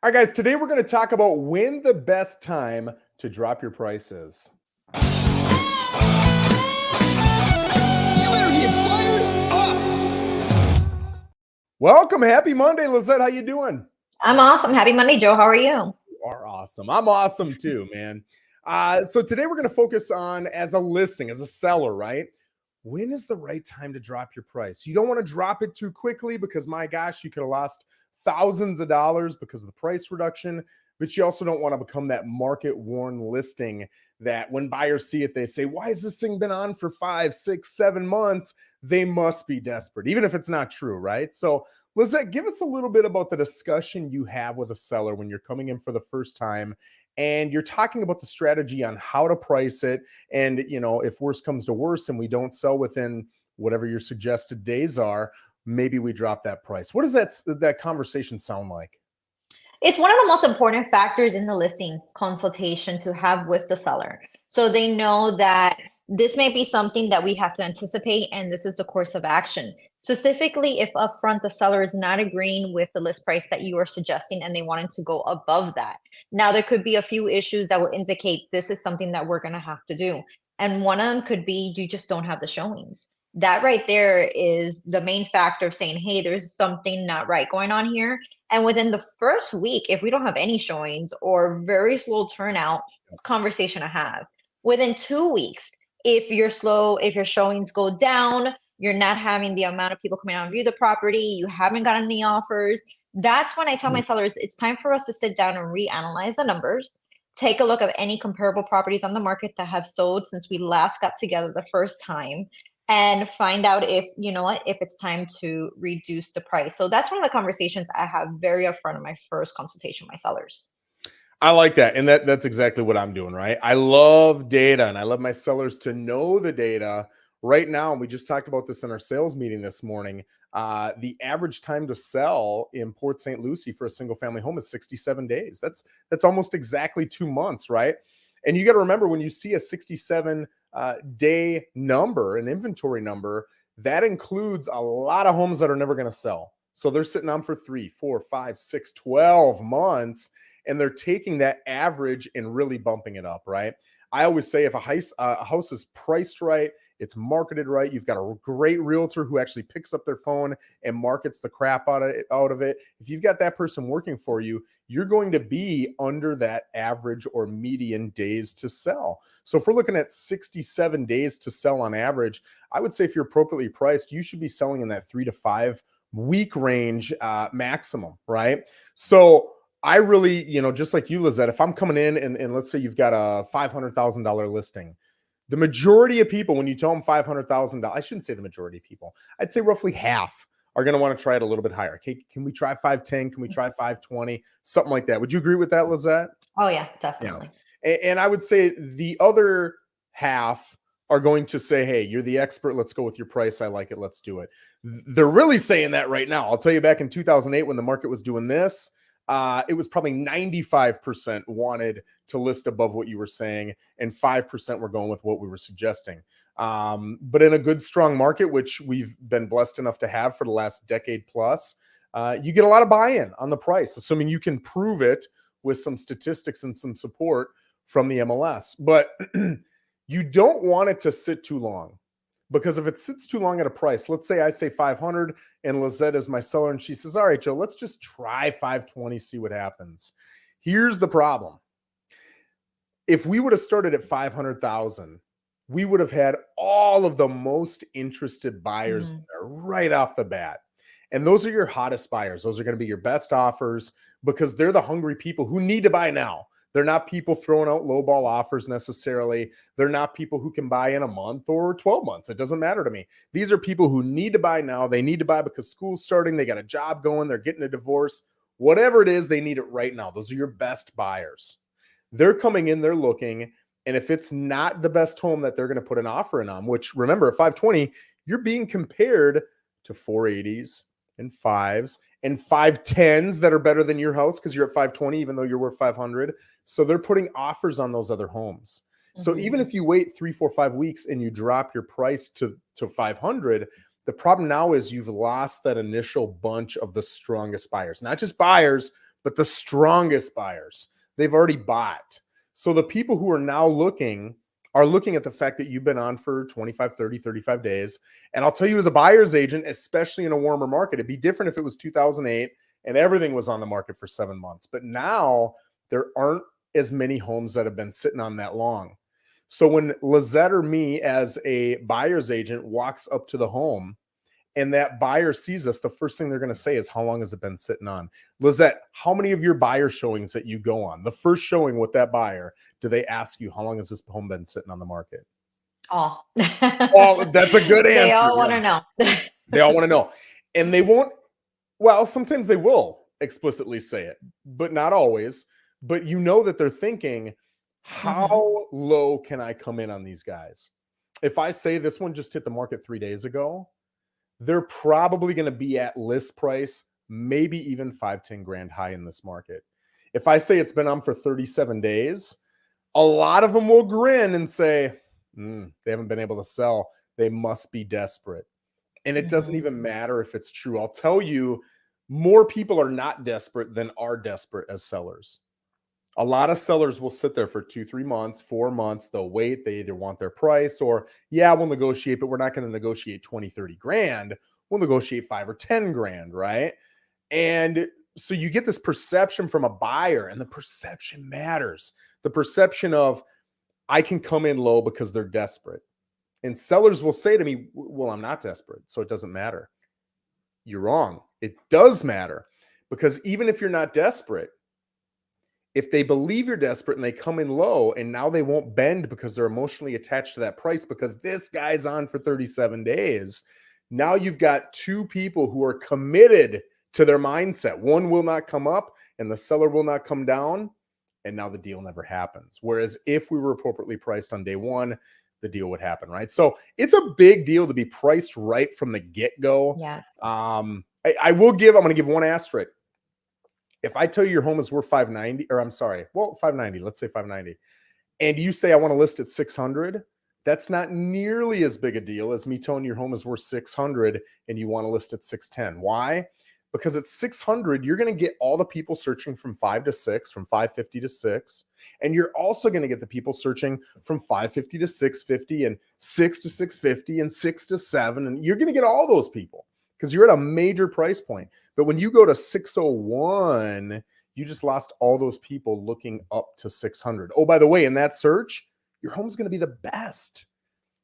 All right, guys, today we're going to talk about when the best time to drop your price is. You better get fired up. Welcome. Happy Monday, Lissette. How you doing? I'm awesome. Happy Monday, Joe. How are you? You are awesome. I'm awesome too, man. So today we're going to focus on, as a listing, as a seller, right? When is the right time to drop your price? You don't want to drop it too quickly because, my gosh, you could have lost thousands of dollars because of the price reduction. But you also don't want to become that market-worn listing that when buyers see it, they say, why has this thing been on for 5, 6, 7 months? They must be desperate, even if it's not true, right? So Lissette, give us a little bit about the discussion you have with a seller when you're coming in for the first time and you're talking about the strategy on how to price it. And, if worse comes to worse and we don't sell within whatever your suggested days are, maybe we drop that price. What does that conversation sound like? It's one of the most important factors in the listing consultation to have with the seller. So they know that this may be something that we have to anticipate, and this is the course of action. Specifically, if upfront the seller is not agreeing with the list price that you are suggesting and they wanted to go above that. Now, there could be a few issues that will indicate this is something that we're going to have to do. And one of them could be you just don't have the showings. That right there is the main factor of saying, hey, there's something not right going on here. And within the first week, if we don't have any showings or very slow turnout, conversation to have. Within 2 weeks, if you're slow, if your showings go down, you're not having the amount of people coming out and view the property, you haven't gotten any offers, that's when I tell my sellers it's time for us to sit down and reanalyze the numbers, take a look at any comparable properties on the market that have sold since we last got together the first time, and find out if, if it's time to reduce the price. So that's one of the conversations I have very upfront in my first consultation with my sellers. I like that. And that's exactly what I'm doing, right? I love data and I love my sellers to know the data right now. And we just talked about this in our sales meeting this morning. The average time to sell in Port St. Lucie for a single family home is 67 days. That's almost exactly 2 months, right? And you got to remember, when you see a 67 day number, an inventory number, that includes a lot of homes that are never going to sell. So they're sitting on for 3, 4, 5, 6, 12 months, and they're taking that average and really bumping it up, right? I always say if a house is priced right, it's marketed right, you've got a great realtor who actually picks up their phone and markets the crap out of it. If you've got that person working for you, you're going to be under that average or median days to sell. So if we're looking at 67 days to sell on average, I would say if you're appropriately priced, you should be selling in that 3 to 5 week range maximum, right? So I really, just like you, Lissette, if I'm coming in and let's say you've got a $500,000 listing, the majority of people, when you tell them $500,000, I shouldn't say the majority of people, I'd say roughly half are going to want to try it a little bit higher. Okay, can we try 510? Can we try 520? Something like that. Would you agree with that, Lissette? Oh yeah, definitely. Yeah. And I would say the other half are going to say, hey, you're the expert. Let's go with your price. I like it. Let's do it. They're really saying that right now. I'll tell you, back in 2008, when the market was doing this, it was probably 95% wanted to list above what you were saying, and 5% were going with what we were suggesting. But in a good, strong market, which we've been blessed enough to have for the last decade plus, you get a lot of buy-in on the price, assuming you can prove it with some statistics and some support from the MLS. But you don't want it to sit too long. Because if it sits too long at a price, let's say I say 500 and Lissette is my seller and she says, all right, Joe, let's just try 520, see what happens. Here's the problem. If we would have started at 500,000, we would have had all of the most interested buyers there right off the bat. And those are your hottest buyers. Those are going to be your best offers because they're the hungry people who need to buy now. They're not people throwing out lowball offers necessarily. They're not people who can buy in a month or 12 months. It doesn't matter to me. These are people who need to buy now. They need to buy because school's starting. They got a job going. They're getting a divorce. Whatever it is, they need it right now. Those are your best buyers. They're coming in, they're looking. And if it's not the best home that they're going to put an offer in on, which remember at 520, you're being compared to 480s and 5s and 510s that are better than your house because you're at 520, even though you're worth 500. So they're putting offers on those other homes. So even if you wait 3, 4, 5 weeks and you drop your price to 500, the problem now is you've lost that initial bunch of the strongest buyers, not just buyers, but the strongest buyers, they've already bought. So the people who are now looking are looking at the fact that you've been on for 25, 30, 35 days. And I'll tell you, as a buyer's agent, especially in a warmer market, it'd be different if it was 2008 and everything was on the market for 7 months. But now there aren't as many homes that have been sitting on that long. So when Lissette or me as a buyer's agent walks up to the home and that buyer sees us, the first thing they're going to say is, how long has it been sitting on? Lissette, how many of your buyer showings that you go on, the first showing with that buyer, do they ask you, how long has this home been sitting on the market? Oh, Well, that's a good answer. They all want to know. They all want to know. And they won't, well, sometimes they will explicitly say it, but not always. But you know that they're thinking, how low can I come in on these guys? If I say this one just hit the market 3 days ago, they're probably going to be at list price, maybe even 5-10 grand high in this market. If I say it's been on for 37 days, a lot of them will grin and say, they haven't been able to sell. They must be desperate. And it doesn't even matter if it's true. I'll tell you, more people are not desperate than are desperate as sellers. A lot of sellers will sit there for 2-3 months, 4 months. They'll wait. They either want their price or, yeah, we'll negotiate, but we're not going to negotiate 20-30 grand. We'll negotiate 5 or 10 grand, right? And so you get this perception from a buyer, and the perception matters. The perception of, I can come in low because they're desperate. And sellers will say to me, well, I'm not desperate, so it doesn't matter. You're wrong. It does matter, because even if you're not desperate, if they believe you're desperate and they come in low and now they won't bend because they're emotionally attached to that price because this guy's on for 37 days, now you've got two people who are committed to their mindset. One will not come up and the seller will not come down, and now the deal never happens. Whereas if we were appropriately priced on day one, the deal would happen, right? So it's a big deal to be priced right from the get-go. Yes. I'm going to give one asterisk. If I tell you your home is worth 590, or I'm sorry, well, 590, let's say 590, and you say I want to list at 600, that's not nearly as big a deal as me telling your home is worth 600 and you want to list at 610. Why? Because at 600, you're going to get all the people searching from 5 to 6, from 550 to 6. And you're also going to get the people searching from 550 to 650 and 6 to 650 and 6 to 7. And you're going to get all those people because you're at a major price point. But when you go to 601, you just lost all those people looking up to 600. Oh, by the way, in that search, your home's going to be the best.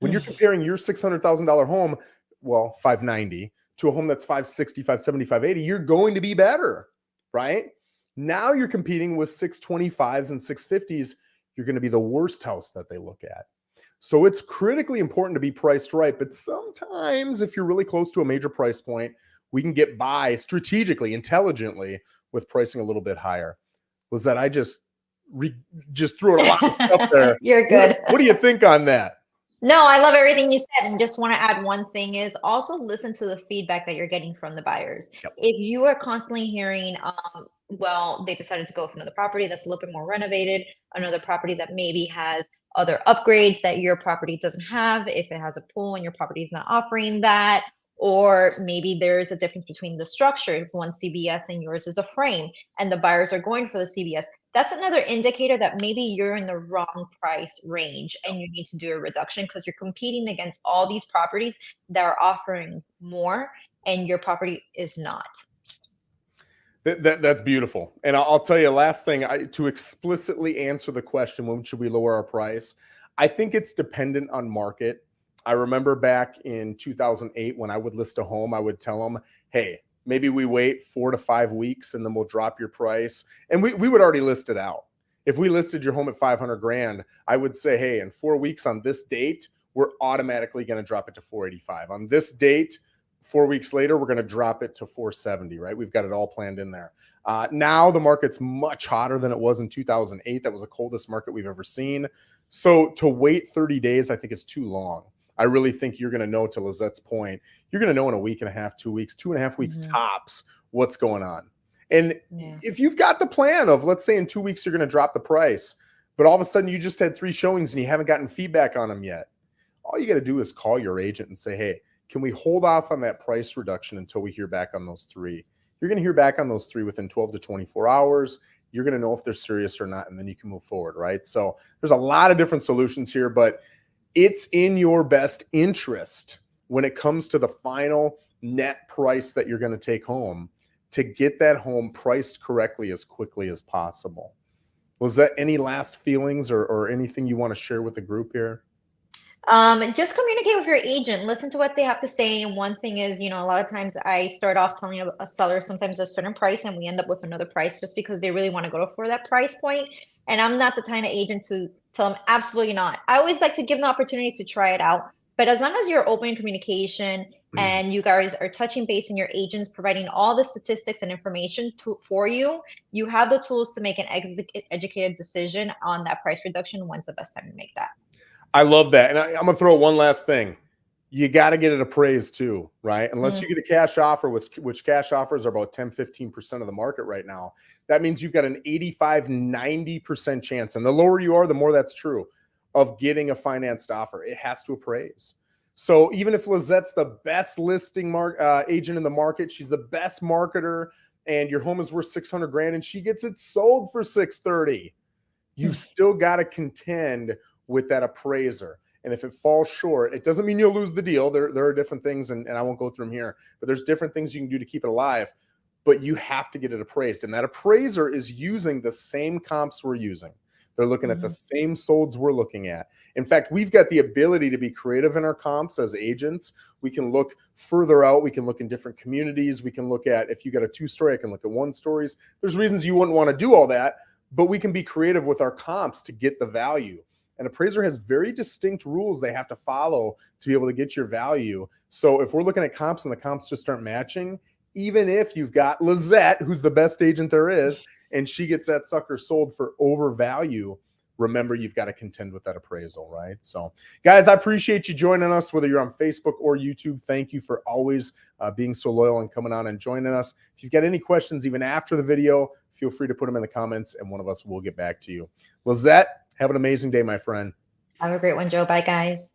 When you're comparing your $600,000 home, well, 590, to a home that's 560, 570, 580, you're going to be better, right? Now you're competing with 625s and 650s. You're going to be the worst house that they look at. So it's critically important to be priced right. But sometimes if you're really close to a major price point, we can get by strategically, intelligently with pricing a little bit higher. Lissette, I just threw out a lot of stuff there. You're good. What do you think on that? No, I love everything you said. And just want to add one thing is also listen to the feedback that you're getting from the buyers. Yep. If you are constantly hearing, well, they decided to go for another property that's a little bit more renovated, another property that maybe has other upgrades that your property doesn't have, if it has a pool and your property is not offering that, or maybe there's a difference between the structure, if one's CBS and yours is a frame, and the buyers are going for the CBS. That's another indicator that maybe you're in the wrong price range and you need to do a reduction because you're competing against all these properties that are offering more and your property is not. That's beautiful. And I'll tell you, last thing, to explicitly answer the question, when should we lower our price? I think it's dependent on market. I remember back in 2008 when I would list a home, I would tell them, hey, maybe we wait 4 to 5 weeks and then we'll drop your price. And we would already list it out. If we listed your home at 500 grand, I would say, hey, in 4 weeks on this date, we're automatically going to drop it to 485. On this date, 4 weeks later, we're going to drop it to 470, right? We've got it all planned in there. Now the market's much hotter than it was in 2008. That was the coldest market we've ever seen. So to wait 30 days, I think is too long. I really think you're going to know, to Lisette's point, you're going to know in a week and a half, 2 weeks, 2.5 weeks tops what's going on. And if you've got the plan of, let's say in 2 weeks, you're going to drop the price, but all of a sudden you just had 3 showings and you haven't gotten feedback on them yet, all you got to do is call your agent and say, hey, can we hold off on that price reduction until we hear back on those 3? You're going to hear back on those 3 within 12 to 24 hours. You're going to know if they're serious or not, and then you can move forward, right? So there's a lot of different solutions here, but it's in your best interest when it comes to the final net price that you're going to take home to get that home priced correctly as quickly as possible. Was that any last feelings or anything you want to share with the group here? Just communicate with your agent, listen to what they have to say. And one thing is, a lot of times I start off telling a seller sometimes a certain price and we end up with another price just because they really want to go for that price point. And I'm not the kind of agent to tell them absolutely not. I always like to give them the opportunity to try it out. But as long as you're open in communication and you guys are touching base and your agents providing all the statistics and information for you, you have the tools to make an educated decision on that price reduction. When's the best time to make that? I love that. And I'm going to throw one last thing. You got to get it appraised too, right? Unless you get a cash offer, which cash offers are about 10, 15% of the market right now. That means you've got an 85, 90% chance. And the lower you are, the more that's true of getting a financed offer. It has to appraise. So even if Lisette's the best listing agent in the market, she's the best marketer, and your home is worth 600 grand and she gets it sold for 630, you've still got to contend with that appraiser. And if it falls short, it doesn't mean you'll lose the deal. There are different things, and I won't go through them here, but there's different things you can do to keep it alive, but you have to get it appraised. And that appraiser is using the same comps we're using. They're looking at the same solds we're looking at. In fact, we've got the ability to be creative in our comps as agents. We can look further out. We can look in different communities. We can look at, if you got a 2-story, I can look at 1-stories. There's reasons you wouldn't want to do all that, but we can be creative with our comps to get the value. An appraiser has very distinct rules they have to follow to be able to get your value. So if we're looking at comps and the comps just aren't matching, even if you've got Lissette, who's the best agent there is, and she gets that sucker sold for overvalue, remember, you've got to contend with that appraisal, right? So, guys, I appreciate you joining us, whether you're on Facebook or YouTube. Thank you for always being so loyal and coming on and joining us. If you've got any questions, even after the video, feel free to put them in the comments, and one of us will get back to you. Lissette, have an amazing day, my friend. Have a great one, Joe. Bye, guys.